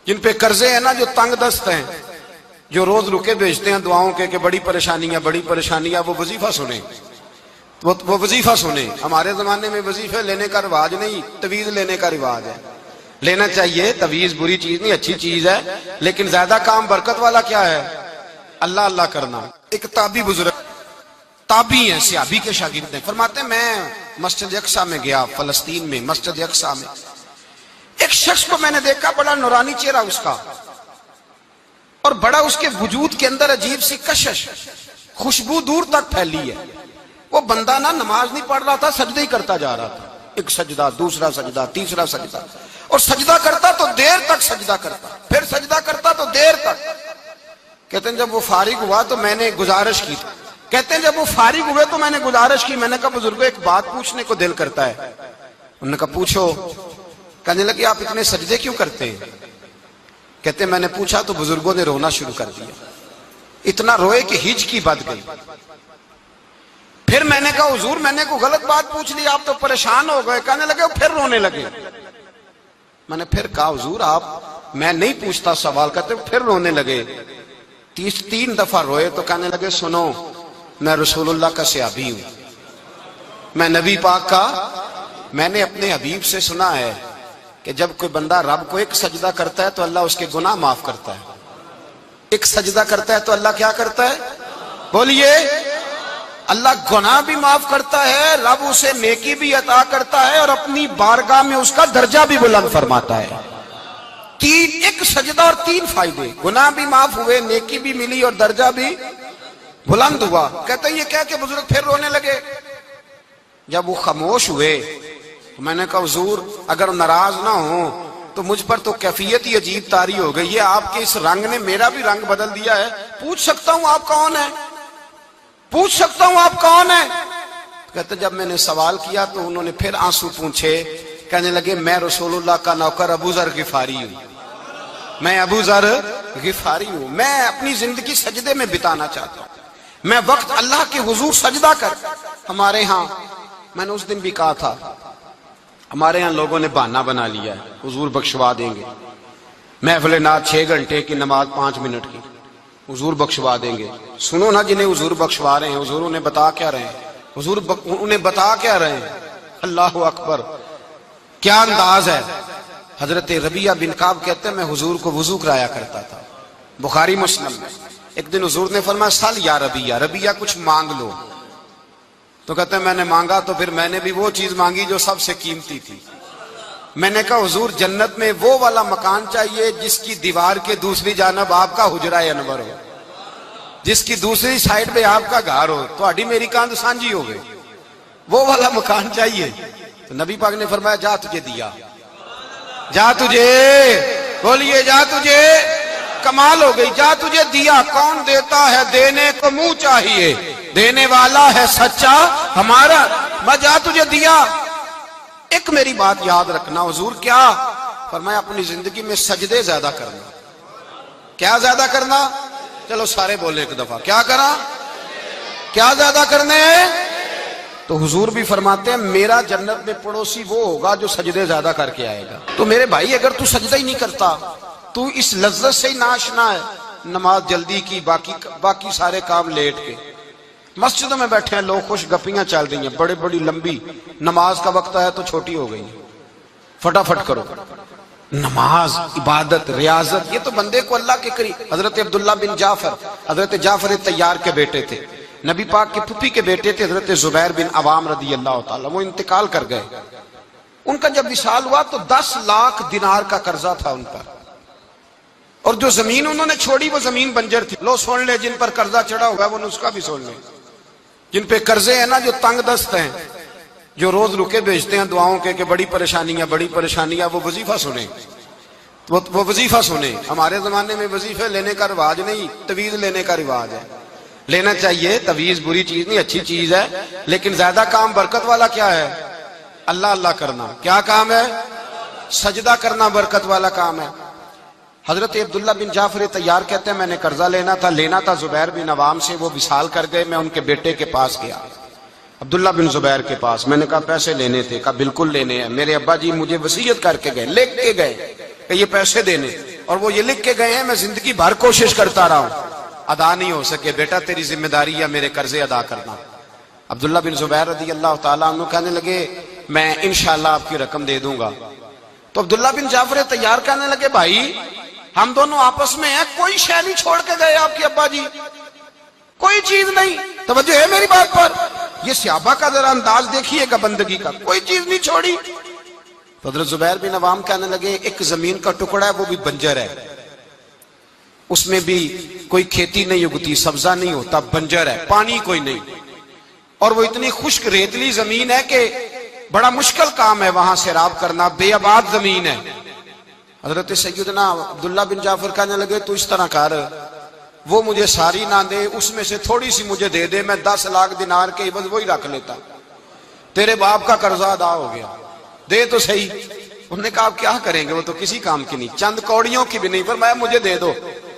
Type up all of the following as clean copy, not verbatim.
جن پہ قرضے ہیں نا، جو تنگ دست ہیں، جو روز رکے بھیجتے ہیں دعاؤں کے کہ بڑی پریشانیاں، وہ وظیفہ سنیں، وہ وظیفہ سنیں۔ ہمارے زمانے میں وظیفے لینے کا رواج نہیں، تویز لینے کا رواج ہے۔ لینا چاہیے، تویز بری چیز نہیں، اچھی چیز ہے، لیکن زیادہ کام برکت والا کیا ہے؟ اللہ اللہ کرنا۔ ایک تابعی بزرگ، تابعی ہیں، صحابی کے شاگرد ہیں، فرماتے ہیں میں مسجد اقصیٰ میں گیا، فلسطین میں مسجد اقصیٰ میں ایک شخص کو میں نے دیکھا، بڑا نورانی چہرہ اس کا، اور بڑا اس کے وجود کے اندر عجیب سی کشش، خوشبو دور تک پھیلی ہے۔ وہ بندہ نا نماز نہیں پڑھ رہا تھا، سجدے ہی کرتا جا رہا تھا، ایک سجدہ، دوسرا سجدہ، تیسرا سجدہ، اور سجدہ کرتا تو دیر تک سجدہ کرتا، پھر سجدہ کرتا تو دیر تک۔ کہتے ہیں جب وہ فارغ ہوا تو میں نے گزارش کی، میں نے کہا بزرگو ایک بات پوچھنے کو دل کرتا ہے۔ انہوں نے کہا پوچھو۔ کہنے لگے آپ اتنے سجدے کیوں کرتے ہیں؟ کہتے ہیں میں نے پوچھا تو بزرگوں نے رونا شروع کر دیا، اتنا روئے کہ ہچکی بد گئی۔ پھر میں نے کہا حضور میں نے کوئی غلط بات پوچھ لی، آپ تو پریشان ہو گئے۔ کہنے لگے پھر رونے لگے۔ میں نے پھر کہا حضور آپ، میں نہیں پوچھتا سوال، کرتے پھر رونے لگے۔ 3 دفعہ روئے تو کہنے لگے سنو، میں رسول اللہ کا صحابی ہوں، میں نبی پاک کا، میں نے اپنے حبیب سے سنا ہے کہ جب کوئی بندہ رب کو ایک سجدہ کرتا ہے تو اللہ اس کے گناہ معاف کرتا ہے۔ ایک سجدہ کرتا ہے تو اللہ کیا کرتا ہے؟ بولیے، اللہ گناہ بھی معاف کرتا ہے، رب اسے نیکی بھی عطا کرتا ہے، اور اپنی بارگاہ میں اس کا درجہ بھی بلند فرماتا ہے۔ ایک سجدہ اور 3 فائدے، گناہ بھی معاف ہوئے، نیکی بھی ملی، اور درجہ بھی بلند ہوا۔ کہتے ہیں یہ کہہ کے بزرگ پھر رونے لگے۔ جب وہ خاموش ہوئے تو میں نے کہا حضور اگر ناراض نہ ہوں تو مجھ پر تو کیفیت ہی عجیب طاری ہو گئی ہے، آپ کے اس رنگ نے میرا بھی رنگ بدل دیا ہے، پوچھ سکتا ہوں آپ کون ہیں؟ پوچھ سکتا ہوں آپ کون ہیں؟ کہتے جب میں نے سوال کیا تو انہوں نے پھر آنسو پونچھے، کہنے لگے میں رسول اللہ کا نوکر ابو ذر غفاری ہوں، میں ابو ذر غفاری ہوں، میں اپنی زندگی سجدے میں بتانا چاہتا ہوں، میں وقت اللہ کے حضور سجدہ کر۔ ہمارے ہاں میں نے اس دن بھی کہا تھا، ہمارے ہاں لوگوں نے بہانہ بنا لیا ہے حضور بخشوا دیں گے، محفل نعت 6 گھنٹے کی، نماز 5 منٹ کی، حضور بخشوا دیں گے۔ سنو نا جنہیں حضور بخشوا رہے ہیں، حضور انہیں بتا کیا رہے ہیں؟ حضور انہیں بتا کیا رہے ہیں؟ اللہ اکبر، کیا انداز ہے۔ حضرت ربیعہ بن کعب کہتے ہیں میں حضور کو وضو کرایا کرتا تھا، بخاری مسلم میں۔ ایک دن حضور نے فرمایا سل یا ربیعہ، ربیعہ کچھ مانگ لو۔ تو کہتے ہیں میں نے مانگا تو پھر میں نے بھی وہ چیز مانگی جو سب سے قیمتی تھی۔ میں نے کہا حضور جنت میں وہ والا مکان چاہیے جس کی دیوار کے دوسری جانب آپ کا حجرہ انور ہو، جس کی دوسری سائیڈ پہ آپ کا گھر ہو، تو اڈی میری کاند سانجی ہو گئی، وہ والا مکان چاہیے۔ تو نبی پاک نے فرمایا جا تجھے دیا، جا تجھے، بولیے جا تجھے، کمال ہو گئی، جا تجھے دیا۔ کون دیتا ہے؟ دینے کو منہ چاہیے، دینے والا ہے سچا ہمارا، میں جا تجھے دیا۔ ایک میری بات یاد رکھنا، حضور کیا فرمایا؟ اپنی زندگی میں سجدے زیادہ کرنا۔ کیا زیادہ کرنا؟ چلو سارے بولے ایک دفعہ، کیا کرا؟ کیا زیادہ کرنے ہیں؟ تو حضور بھی فرماتے ہیں میرا جنت میں پڑوسی وہ ہوگا جو سجدے زیادہ کر کے آئے گا۔ تو میرے بھائی اگر تو سجدہ ہی نہیں کرتا، تو اس لذت سے ہی ناشنا ہے، نماز جلدی کی، باقی سارے کام لیٹ کے، مسجدوں میں بیٹھے ہیں لوگ، خوش گپیاں چل رہی ہیں، بڑی بڑی لمبی، نماز کا وقت آیا تو چھوٹی ہو گئی، فٹافٹ کرو۔ نماز، عبادت، ریاضت، یہ تو بندے کو اللہ کے قریب۔ حضرت عبداللہ بن جعفر، حضرت جعفر طیار کے بیٹے تھے، نبی پاک کے پھپھی کے بیٹے تھے، حضرت زبیر بن عوام رضی اللہ تعالیٰ، وہ انتقال کر گئے۔ ان کا جب وصال ہوا تو 10 لاکھ دینار کا قرضہ تھا ان پر، اور جو زمین انہوں نے چھوڑی وہ زمین بنجر تھی۔ لو سن لے، جن پر قرضہ چڑھا ہوگا وہ نسخہ بھی سن لے۔ جن پہ قرضے ہیں نا، جو تنگ دست ہیں، جو روز رکے بھیجتے ہیں دعاؤں کے کہ بڑی پریشانیاں، وہ وظیفہ سنیں، وہ وظیفہ سنیں۔ ہمارے زمانے میں وظیفے لینے کا رواج نہیں، تویز لینے کا رواج ہے۔ لینا چاہیے، تویز بری چیز نہیں، اچھی چیز ہے، لیکن زیادہ کام برکت والا کیا ہے؟ اللہ اللہ کرنا۔ کیا کام ہے؟ سجدہ کرنا برکت والا کام ہے۔ حضرت عبداللہ بن جعفر طیار کہتے ہیں میں نے قرضہ لینا تھا زبیر بن عوام سے، وہ وصال کر گئے، میں ان کے بیٹے کے پاس گیا، عبداللہ بن زبیر کے پاس۔ میں نے کہا پیسے لینے تھے، کہا بالکل لینے ہیں، میرے ابا جی مجھے وصیت کر کے گئے، لکھ کے گئے کہ یہ پیسے دینے۔ اور وہ یہ لکھ کے گئے ہیں میں زندگی بھر کوشش کرتا رہا ہوں, ادا نہیں ہو سکے. بیٹا تیری ذمہ داری ہے میرے قرضے ادا کرنا. عبداللہ بن زبیر رضی اللہ تعالیٰ عنہ کہنے لگے میں انشاءاللہ آپ کی رقم دے دوں گا. تو عبداللہ بن جعفر طیار کہنے لگے بھائی ہم دونوں آپس میں ہیں, کوئی شے نہیں چھوڑ کے گئے آپ کے ابا جی, کوئی چیز نہیں. توجہ ہے میری بات پر؟ یہ صحابہ کا ذرا انداز دیکھیے گا بندگی کا, کوئی چیز نہیں چھوڑی. تو حضرت زبیر بن عوام کہنے لگے ایک زمین کا ٹکڑا ہے وہ بھی بنجر ہے, اس میں بھی کوئی کھیتی نہیں اگتی, سبزہ نہیں ہوتا, بنجر ہے, پانی کوئی نہیں, اور وہ اتنی خشک ریتلی زمین ہے کہ بڑا مشکل کام ہے وہاں سیراب کرنا, بے آباد زمین ہے. حضرت سیدنا عبداللہ بن جعفر کہنے لگے تو اس طرح کر, وہ مجھے ساری نہ دے, اس میں سے تھوڑی سی مجھے دے دے, میں 10 لاکھ دینار کے عوض وہی رکھ لیتا, تیرے باپ کا قرضہ ادا ہو گیا, دے تو صحیح. انہوں نے کہا آپ کیا کریں گے, وہ تو کسی کام کی نہیں, چند کوڑیوں کی بھی نہیں, فرمایا مجھے دے دو,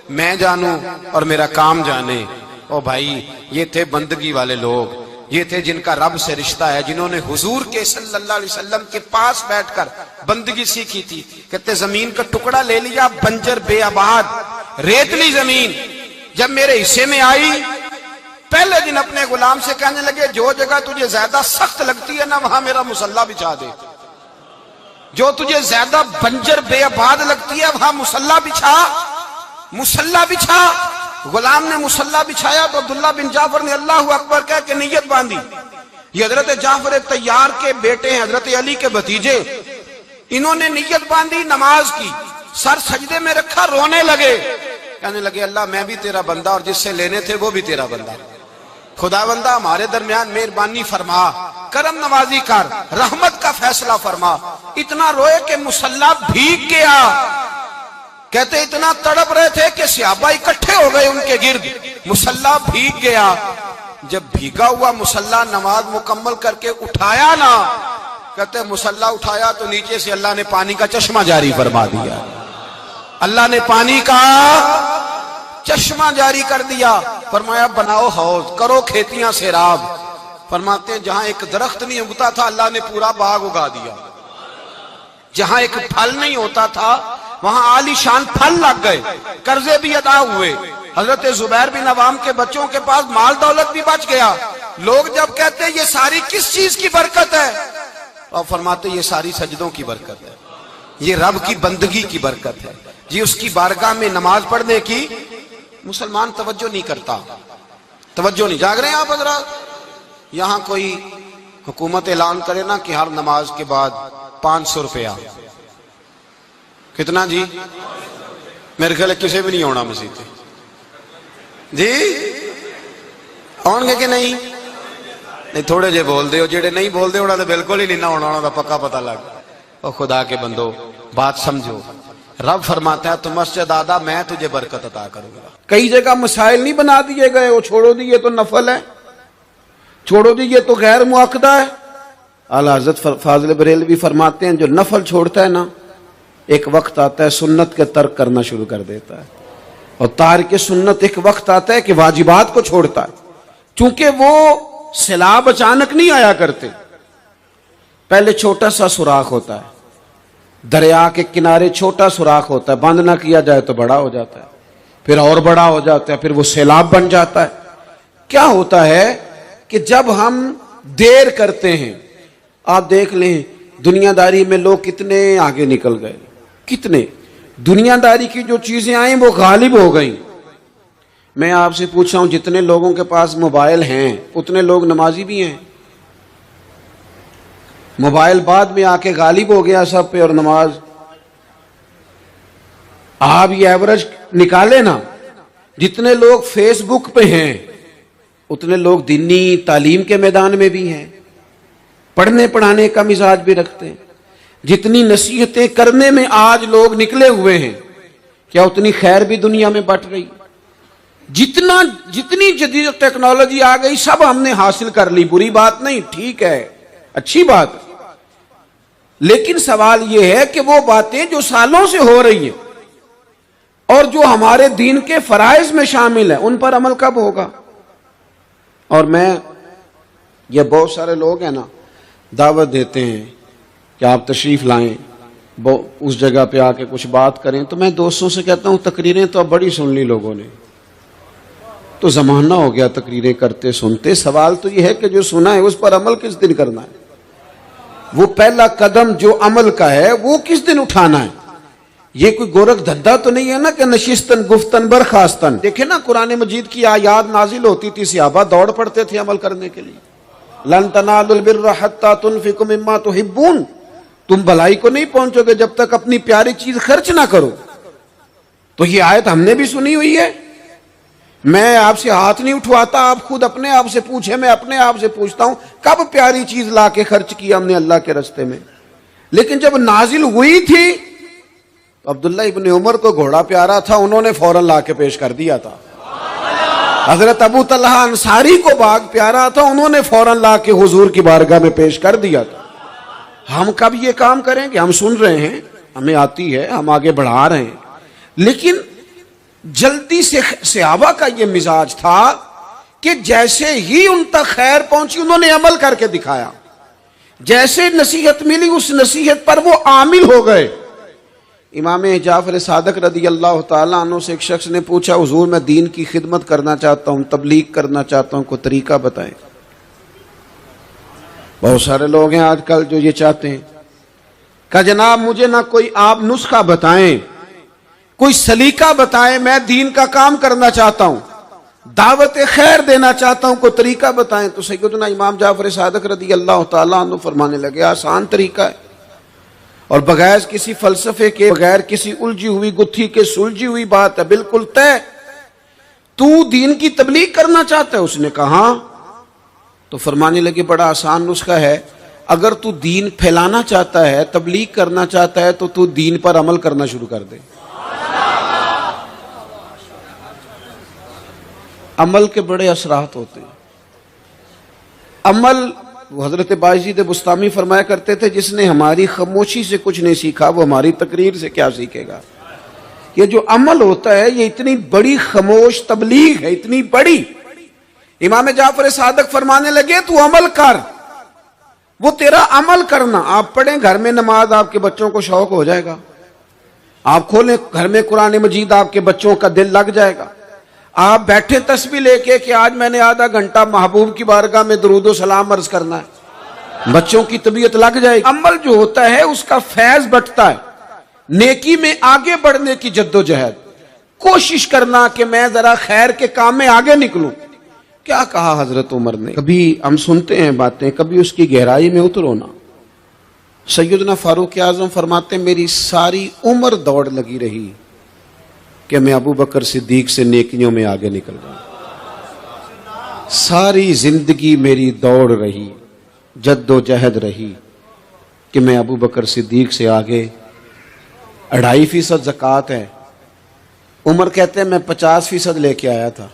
میں جانوں اور میرا کام جانے. او بھائی یہ تھے بندگی والے لوگ, یہ تھے جن کا رب سے رشتہ ہے, جنہوں نے حضور کے صلی اللہ علیہ وسلم کے پاس بیٹھ کر بندگی سیکھی تھی. کہتے زمین کا ٹکڑا لے لیا, بنجر بے آباد ریتلی زمین, جب میرے حصے میں آئی پہلے دن اپنے غلام سے کہنے لگے جو جگہ تجھے زیادہ سخت لگتی ہے نا وہاں میرا مصلی بچھا دے, جو تجھے زیادہ بنجر بے آباد لگتی ہے وہاں مصلی بچھا, مصلی بچھا. غلام نے مصلی بچھایا تو عبداللہ بن جعفر نے اللہ اکبر کہہ کے نیت باندھی. یہ حضرت جعفر طیار کے بیٹے ہیں, حضرت علی کے بھتیجے, انہوں نے نیت باندھی نماز کی, سر سجدے میں رکھا, رونے لگے, کہنے لگے اللہ میں بھی تیرا بندہ اور جس سے لینے تھے وہ بھی تیرا بندہ, خدا بندہ ہمارے درمیان مہربانی فرما, کرم نوازی کر, رحمت کا فیصلہ فرما. اتنا روئے کہ مصلی بھیگ گیا. کہتے اتنا تڑپ رہے تھے کہ صحابہ اکٹھے ہو گئے ان کے گرد, مصلی بھیگ گیا. جب بھیگا ہوا مصلی نماز مکمل کر کے اٹھایا نا, کہتے مصلی اٹھایا تو نیچے سے اللہ نے پانی کا چشمہ جاری فرما دیا, اللہ نے پانی کا چشمہ جاری کر دیا. فرمایا بناؤ حوض, کرو کھیتیاں سیراب. فرماتے ہیں جہاں ایک درخت نہیں اگتا تھا اللہ نے پورا باغ اگا دیا, جہاں ایک پھل نہیں ہوتا تھا وہاں عالی شان پھل لگ گئے, قرضے بھی ادا ہوئے. حضرت زبیر بن عوام کے بچوں کے پاس مال دولت بھی بچ گیا. لوگ جب کہتے ہیں یہ ساری کس چیز کی برکت ہے, اور فرماتے یہ ساری سجدوں کی برکت ہے, یہ رب کی بندگی کی برکت ہے جی, اس کی بارگاہ میں نماز پڑھنے کی. مسلمان توجہ نہیں کرتا, توجہ نہیں. جاگ رہے ہیں آپ حضرات؟ یہاں کوئی حکومت اعلان کرے نا کہ ہر نماز کے بعد 500 روپیہ, کتنا جی؟ میرے خیال کسی بھی نہیں ہونا مسجد جی, آؤں گے کہ نہیں؟ نہیں تھوڑے جے بول دے, جڑے نہیں بول دے انہوں نے بالکل ہی نہیں نہ ہونا, انہوں نے پکا پتہ لگ. اور خدا کے بندو بات سمجھو, رب فرماتا ہے تو مسجد آدھا میں تجھے برکت عطا کروں گا. کئی جگہ مسائل نہیں بنا دیے گئے, وہ چھوڑو دی یہ تو نفل ہے, چھوڑو دی یہ تو غیر مؤکدہ ہے. اعلیٰ حضرت فاضل بریلوی فرماتے ہیں جو نفل چھوڑتا ہے نا ایک وقت آتا ہے سنت کے ترک کرنا شروع کر دیتا ہے, اور تارک سنت ایک وقت آتا ہے کہ واجبات کو چھوڑتا ہے. چونکہ وہ سیلاب اچانک نہیں آیا کرتے, پہلے چھوٹا سا سوراخ ہوتا ہے, دریا کے کنارے چھوٹا سوراخ ہوتا ہے, بند نہ کیا جائے تو بڑا ہو جاتا ہے, پھر اور بڑا ہو جاتا ہے, پھر وہ سیلاب بن جاتا ہے. کیا ہوتا ہے کہ جب ہم دیر کرتے ہیں, آپ دیکھ لیں دنیا داری میں لوگ کتنے آگے نکل گئے, کتنے دنیا داری کی جو چیزیں آئیں وہ غالب ہو گئیں. میں آپ سے پوچھ رہا ہوں جتنے لوگوں کے پاس موبائل ہیں اتنے لوگ نمازی بھی ہیں. موبائل بعد میں آ کے غالب ہو گیا سب پہ, اور نماز آپ یہ ایوریج نکالے نا, جتنے لوگ فیس بک پہ ہیں اتنے لوگ دینی تعلیم کے میدان میں بھی ہیں, پڑھنے پڑھانے کا مزاج بھی رکھتے ہیں. جتنی نصیحتیں کرنے میں آج لوگ نکلے ہوئے ہیں, کیا اتنی خیر بھی دنیا میں بٹ رہی؟ جتنی جدید ٹیکنالوجی آ گئی سب ہم نے حاصل کر لی, بری بات نہیں, ٹھیک ہے, اچھی بات. لیکن سوال یہ ہے کہ وہ باتیں جو سالوں سے ہو رہی ہیں اور جو ہمارے دین کے فرائض میں شامل ہیں ان پر عمل کب ہوگا؟ اور میں یہ بہت سارے لوگ ہیں نا دعوت دیتے ہیں کہ آپ تشریف لائیں, اس جگہ پہ آ کے کچھ بات کریں تو میں دوستوں سے کہتا ہوں تقریریں تو اب بڑی سن لی لوگوں نے، تو زمانہ ہو گیا تقریریں کرتے سنتے. سوال تو یہ ہے کہ جو سنا ہے اس پر عمل کس دن کرنا ہے؟ وہ پہلا قدم جو عمل کا ہے وہ کس دن اٹھانا ہے؟ یہ کوئی گورکھ دھندا تو نہیں ہے نا کہ نشستن گفتن برخاستن. دیکھیں نا قرآن مجید کی آیات نازل ہوتی تھی، صحابہ دوڑ پڑتے تھے عمل کرنے کے لیے. لن تنالوا البر حتى تنفقوا مما تحبون، تم بھلائی کو نہیں پہنچو گے جب تک اپنی پیاری چیز خرچ نہ کرو. تو یہ آیت ہم نے بھی سنی ہوئی ہے. میں آپ سے ہاتھ نہیں اٹھواتا، آپ خود اپنے آپ سے پوچھیں. میں اپنے آپ سے پوچھتا ہوں کب پیاری چیز لا کے خرچ کیا ہم نے اللہ کے راستے میں؟ لیکن جب نازل ہوئی تھی تو عبداللہ ابن عمر کو گھوڑا پیارا تھا، انہوں نے فوراً لا کے پیش کر دیا تھا. حضرت ابو طلحہ انصاری کو باغ پیارا تھا، انہوں نے فوراً لا کے حضور کی بارگاہ میں پیش کر دیا تھا. ہم کب یہ کام کریں گے؟ ہم سن رہے ہیں، ہمیں آتی ہے، ہم آگے بڑھا رہے ہیں، لیکن جلدی سے صحابہ کا یہ مزاج تھا کہ جیسے ہی ان تک خیر پہنچی انہوں نے عمل کر کے دکھایا. جیسے نصیحت ملی اس نصیحت پر وہ عامل ہو گئے. امام جعفر صادق رضی اللہ تعالیٰ عنہ سے ایک شخص نے پوچھا حضور میں دین کی خدمت کرنا چاہتا ہوں، تبلیغ کرنا چاہتا ہوں، کوئی طریقہ بتائیں. بہت سارے لوگ ہیں آج کل جو یہ چاہتے ہیں کہ جناب مجھے نہ کوئی آپ نسخہ بتائیں، کوئی سلیقہ بتائیں، میں دین کا کام کرنا چاہتا ہوں، دعوت خیر دینا چاہتا ہوں، کوئی طریقہ بتائیں. تو سیدنا امام جعفر صادق رضی اللہ تعالیٰ عنہ فرمانے لگے آسان طریقہ ہے، اور بغیر کسی فلسفے کے، بغیر کسی الجھی ہوئی گتھی کے سلجھی ہوئی بات ہے، بالکل طے. تو دین کی تبلیغ کرنا چاہتا ہے؟ اس نے کہا. تو فرمانے لگے بڑا آسان نسخہ ہے، اگر تو دین پھیلانا چاہتا ہے، تبلیغ کرنا چاہتا ہے تو دین پر عمل کرنا شروع کر دے. عمل کے بڑے اثرات ہوتے ہیں. عمل، حضرت باجید بستامی فرمایا کرتے تھے جس نے ہماری خاموشی سے کچھ نہیں سیکھا وہ ہماری تقریر سے کیا سیکھے گا. یہ جو عمل ہوتا ہے یہ اتنی بڑی خاموش تبلیغ ہے، اتنی بڑی. امام جعفر صادق فرمانے لگے تو عمل کر، وہ تیرا عمل کرنا. آپ پڑھیں گھر میں نماز، آپ کے بچوں کو شوق ہو جائے گا. آپ کھولیں گھر میں قرآن مجید، آپ کے بچوں کا دل لگ جائے گا. آپ بیٹھے تسبیح لے کے کہ آج میں نے آدھا گھنٹہ محبوب کی بارگاہ میں درود و سلام عرض کرنا ہے، بچوں کی طبیعت لگ جائے گی. عمل جو ہوتا ہے اس کا فیض بٹتا ہے. نیکی میں آگے بڑھنے کی جد و جہد، کوشش کرنا کہ میں ذرا خیر کے کام میں آگے نکلوں. کیا کہا حضرت عمر نے؟ کبھی ہم سنتے ہیں باتیں، کبھی اس کی گہرائی میں اترو نا. سیدنا فاروق اعظم فرماتے ہیں میری ساری عمر دوڑ لگی رہی کہ میں ابو بکر صدیق سے نیکیوں میں آگے نکل جاؤں. ساری زندگی میری دوڑ رہی، جد و جہد رہی کہ میں ابو بکر صدیق سے آگے. 2.5% زکوٰۃ ہے. عمر کہتے ہیں میں 50% لے کے آیا تھا،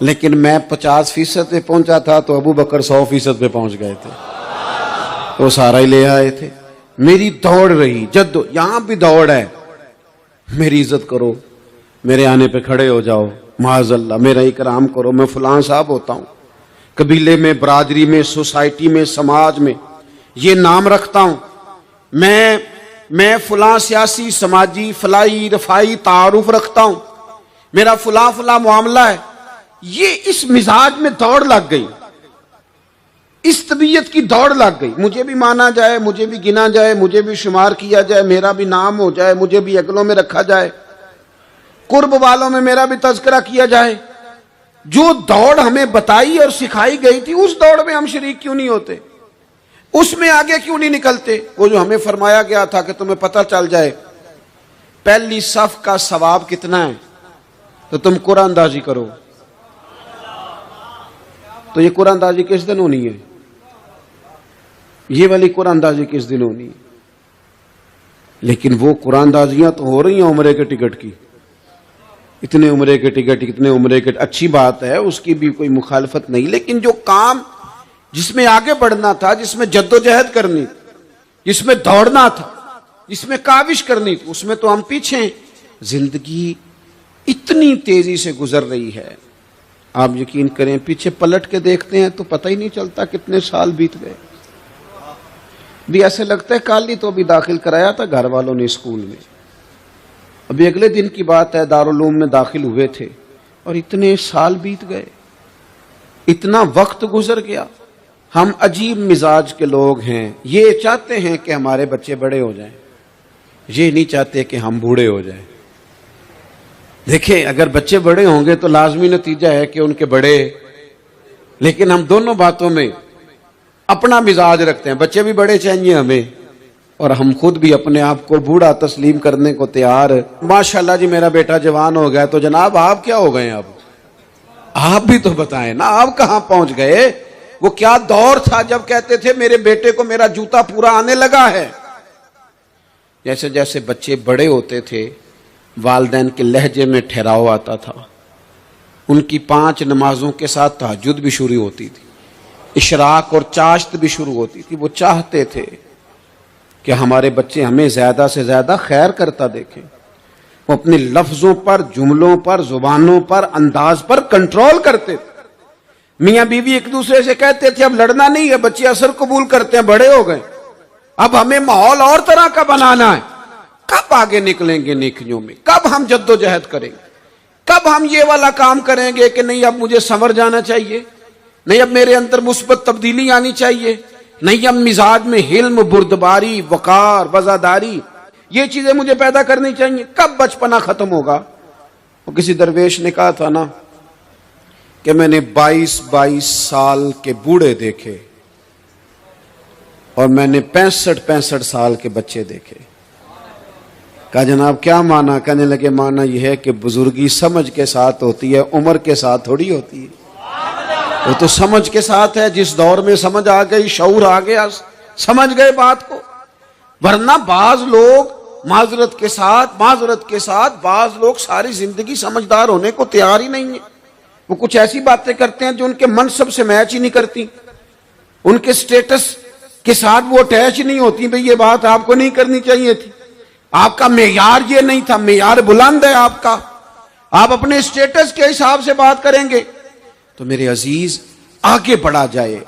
لیکن میں 50% پہ پہنچا تھا تو ابو بکر 100% پہ پہنچ گئے تھے، تو سارا ہی لے آئے تھے. میری دوڑ رہی، یہاں بھی دوڑ ہے. میری عزت کرو، میرے آنے پہ کھڑے ہو جاؤ، معاذ اللہ میرا اکرام کرو، میں فلاں صاحب ہوتا ہوں، قبیلے میں، برادری میں، سوسائٹی میں، سماج میں یہ نام رکھتا ہوں، میں فلاں سیاسی، سماجی، فلاحی، رفائی تعارف رکھتا ہوں، میرا فلاں معاملہ ہے. یہ اس مزاج میں دوڑ لگ گئی، اس طبیعت کی دوڑ لگ گئی. مجھے بھی مانا جائے، مجھے بھی گنا جائے، مجھے بھی شمار کیا جائے، میرا بھی نام ہو جائے، مجھے بھی اگلوں میں رکھا جائے، قرب والوں میں میرا بھی تذکرہ کیا جائے. جو دوڑ ہمیں بتائی اور سکھائی گئی تھی اس دوڑ میں ہم شریک کیوں نہیں ہوتے؟ اس میں آگے کیوں نہیں نکلتے؟ وہ جو ہمیں فرمایا گیا تھا کہ تمہیں پتہ چل جائے پہلی صف کا ثواب کتنا ہے تو تم قرآن اندازی کرو. تو یہ قرآن اندازی کس دن ہونی ہے؟ یہ والی قرآن اندازی کس دن ہونی ہے؟ لیکن وہ قرآن اندازیاں تو ہو رہی ہیں عمرے کے ٹکٹ کی. اتنے عمرے کے ٹکٹ، اتنے عمرے کے، اچھی بات ہے، اس کی بھی کوئی مخالفت نہیں، لیکن جو کام جس میں آگے بڑھنا تھا، جس میں جد و جہد کرنی، جس میں دوڑنا تھا، جس میں کاوش کرنی تھی، اس میں تو ہم پیچھے ہیں. زندگی اتنی تیزی سے گزر رہی ہے، آپ یقین کریں پیچھے پلٹ کے دیکھتے ہیں تو پتہ ہی نہیں چلتا کتنے سال بیت گئے. بھی ایسے لگتا ہے کل ہی تو ابھی داخل کرایا تھا گھر والوں نے اسکول میں، ابھی اگلے دن کی بات ہے دارالعلوم میں داخل ہوئے تھے اور اتنے سال بیت گئے، اتنا وقت گزر گیا۔ ہم عجیب مزاج کے لوگ ہیں، یہ چاہتے ہیں کہ ہمارے بچے بڑے ہو جائیں، یہ نہیں چاہتے کہ ہم بوڑھے ہو جائیں۔ دیکھیں اگر بچے بڑے ہوں گے تو لازمی نتیجہ ہے کہ ان کے بڑے، لیکن ہم دونوں باتوں میں اپنا مزاج رکھتے ہیں، بچے بھی بڑے چاہیے ہمیں اور ہم خود بھی اپنے آپ کو بوڑھا تسلیم کرنے کو تیار۔ ماشاءاللہ جی میرا بیٹا جوان ہو گیا، تو جناب آپ کیا ہو گئے؟ اب آپ بھی تو بتائیں نا، آپ کہاں پہنچ گئے؟ وہ کیا دور تھا جب کہتے تھے میرے بیٹے کو میرا جوتا پورا آنے لگا ہے۔ جیسے جیسے بچے بڑے ہوتے تھے والدین کے لہجے میں ٹھہراؤ آتا تھا، ان کی 5 نمازوں کے ساتھ تہجد بھی شروع ہوتی تھی، اشراق اور چاشت بھی شروع ہوتی تھی۔ وہ چاہتے تھے کہ ہمارے بچے ہمیں زیادہ سے زیادہ خیر کرتا دیکھیں، وہ اپنے لفظوں پر، جملوں پر، زبانوں پر، انداز پر کنٹرول کرتے تھے۔ میاں بیوی ایک دوسرے سے کہتے تھے اب لڑنا نہیں ہے، بچے اثر قبول کرتے ہیں، بڑے ہو گئے، اب ہمیں ماحول اور طرح کا بنانا ہے۔ کب آگے نکلیں گے نیکیوں میں؟ کب ہم جد و جہد کریں گے؟ کب ہم یہ والا کام کریں گے کہ نہیں اب مجھے سنور جانا چاہیے، نہیں اب میرے اندر مثبت تبدیلی آنی چاہیے، نہیں اب مزاج میں حلم، بردباری، وقار، وزاداری، یہ چیزیں مجھے پیدا کرنی چاہیے؟ کب بچپنا ختم ہوگا؟ وہ کسی درویش نے کہا تھا نا کہ میں نے 22 سال کے بوڑھے دیکھے اور میں نے 65 سال کے بچے دیکھے۔ کہا جناب کیا معنی؟ کہنے لگے معنی یہ ہے کہ بزرگی سمجھ کے ساتھ ہوتی ہے، عمر کے ساتھ تھوڑی ہوتی ہے۔ وہ تو سمجھ کے ساتھ ہے، جس دور میں سمجھ آ گئی، شعور آ گیا، سمجھ گئے بات کو۔ ورنہ بعض لوگ معذرت کے ساتھ بعض لوگ ساری زندگی سمجھدار ہونے کو تیار ہی نہیں ہیں۔ وہ کچھ ایسی باتیں کرتے ہیں جو ان کے منصب سے میچ ہی نہیں کرتی، ان کے سٹیٹس کے ساتھ وہ اٹیچ نہیں ہوتی۔ بھئی یہ بات آپ کو نہیں کرنی چاہیے تھی، آپ کا معیار یہ نہیں تھا، معیار بلند ہے آپ کا، آپ اپنے سٹیٹس کے حساب سے بات کریں گے۔ تو میرے عزیز آگے بڑھا جائے۔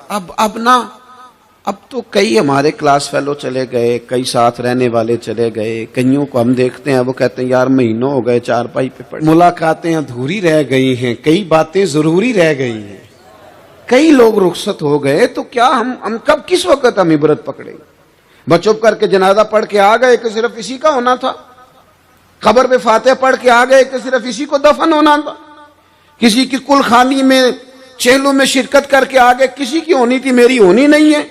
اب تو کئی ہمارے کلاس فیلو چلے گئے، کئی ساتھ رہنے والے چلے گئے، کئیوں کو ہم دیکھتے ہیں وہ کہتے ہیں یار مہینوں ہو گئے چارپائی پہ پڑے، ملاقاتیں ادھوری رہ گئی ہیں، کئی باتیں ضروری رہ گئی ہیں، کئی لوگ رخصت ہو گئے، تو کیا ہم کب کس وقت ہم عبرت پکڑیں؟ بس چپ کر کے جنازہ پڑھ کے آ گئے کہ صرف اسی کا ہونا تھا، قبر پہ فاتحہ پڑھ کے آ گئے کہ صرف اسی کو دفن ہونا تھا، کسی کی کل خانی میں چہلوں میں شرکت کر کے آ گئے، کسی کی ہونی تھی میری ہونی نہیں ہے۔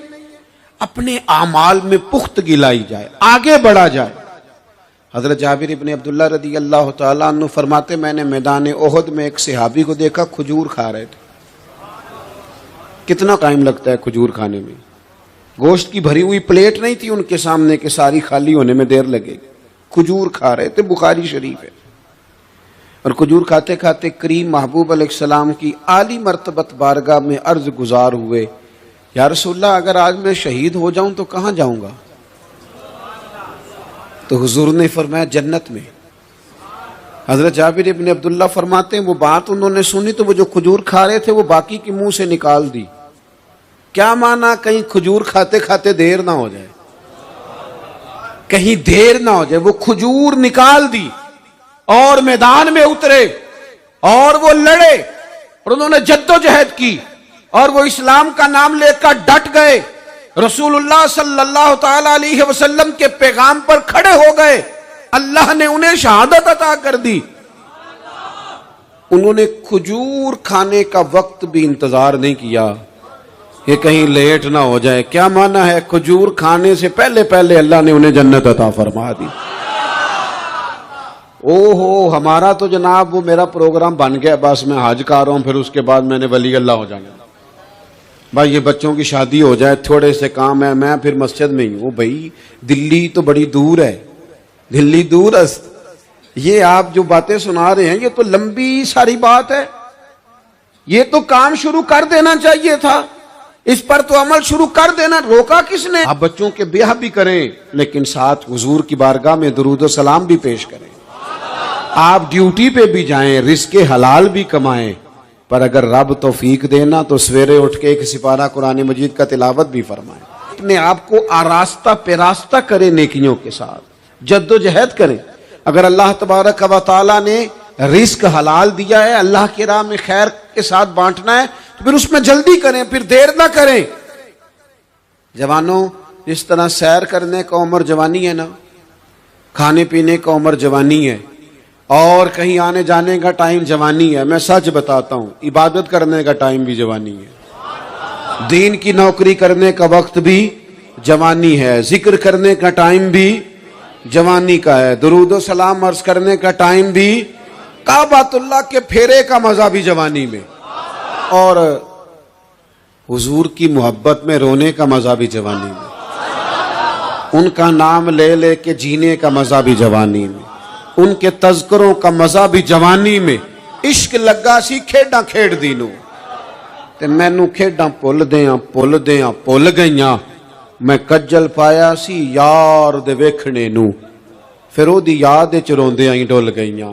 اپنے اعمال میں پختگی لائی جائے، آگے بڑھا جائے۔ حضرت جابر ابن عبداللہ رضی اللہ تعالیٰ عنہ فرماتے میں نے میدان احد میں ایک صحابی کو دیکھا کھجور کھا رہے تھے۔ کتنا ٹائم لگتا ہے کھجور کھانے میں؟ گوشت کی بھری ہوئی پلیٹ نہیں تھی ان کے سامنے کہ ساری خالی ہونے میں دیر لگے گی، کھجور کھا رہے تھے، بخاری شریف ہے۔ اور کھجور کھاتے کھاتے کریم محبوب علیہ السلام کی عالی مرتبت بارگاہ میں عرض گزار ہوئے یا رسول اللہ اگر آج میں شہید ہو جاؤں تو کہاں جاؤں گا؟ تو حضور نے فرمایا جنت میں۔ حضرت جابر ابن عبداللہ فرماتے ہیں وہ بات انہوں نے سنی تو وہ جو کھجور کھا رہے تھے وہ باقی کی منہ سے نکال دی۔ کیا معنی؟ کہیں کھجور کھاتے کھاتے دیر نہ ہو جائے، کہیں دیر نہ ہو جائے۔ وہ کھجور نکال دی اور میدان میں اترے اور وہ لڑے اور انہوں نے جد و جہد کی اور وہ اسلام کا نام لے کر ڈٹ گئے، رسول اللہ صلی اللہ تعالی علیہ وسلم کے پیغام پر کھڑے ہو گئے، اللہ نے انہیں شہادت عطا کر دی۔ انہوں نے کھجور کھانے کا وقت بھی انتظار نہیں کیا کہ کہیں لیٹ نہ ہو جائے۔ کیا معنی ہے؟ کھجور کھانے سے پہلے پہلے اللہ نے انہیں جنت عطا فرما دی۔ ہمارا تو جناب وہ میرا پروگرام بن گیا، بس میں حج کر رہا ہوں، پھر اس کے بعد میں نے ولی اللہ ہو جانا۔ بھائی یہ بچوں کی شادی ہو جائے، تھوڑے سے کام ہے، میں پھر مسجد میں ہی ہوں۔ بھائی دلی تو بڑی دور ہے، دلی دور است۔ یہ آپ جو باتیں سنا رہے ہیں یہ تو لمبی ساری بات ہے، یہ تو کام شروع کر دینا چاہیے تھا، اس پر تو عمل شروع کر دینا، روکا کس نے؟ آپ بچوں کے بیاہ بھی کریں لیکن ساتھ حضور کی بارگاہ میں درود و سلام بھی پیش کریں۔ آپ ڈیوٹی پہ بھی جائیں، رزق حلال بھی کمائیں، پر اگر رب توفیق دینا تو سویرے اٹھ کے ایک سپارہ قرآن مجید کا تلاوت بھی فرمائیں۔ اپنے آپ کو آراستہ پیراستہ کریں نیکیوں کے ساتھ، جدوجہد کریں۔ اگر اللہ تبارک و تعالیٰ نے رزق حلال دیا ہے، اللہ کی راہ میں خیر کے ساتھ بانٹنا ہے، تو پھر اس میں جلدی کریں، پھر دیر نہ کریں۔ جوانوں، جس طرح سیر کرنے کا عمر جوانی ہے نا، کھانے پینے کا عمر جوانی ہے، اور کہیں آنے جانے کا ٹائم جوانی ہے، میں سچ بتاتا ہوں عبادت کرنے کا ٹائم بھی جوانی ہے، دین کی نوکری کرنے کا وقت بھی جوانی ہے، ذکر کرنے کا ٹائم بھی جوانی کا ہے، درود و سلام عرض کرنے کا ٹائم بھی، کعبۃ اللہ کے پھیرے کا مزہ بھی جوانی میں، اور حضور کی محبت میں رونے کا مزہ بھی جوانی میں، ان کا نام لے لے کے جینے کا مزہ بھی جوانی میں، ان کے تذکروں کا مزہ بھی جوانی میں۔ عشق لگا سی کھیڈاں کھیڈ دینوں تے مینوں کھیڈاں پل گئیاں، میں کجل پایا سی یار دے ویکھنے نوں، پھر او دی یاد وچ روندیاں ہی ڈل گئیاں۔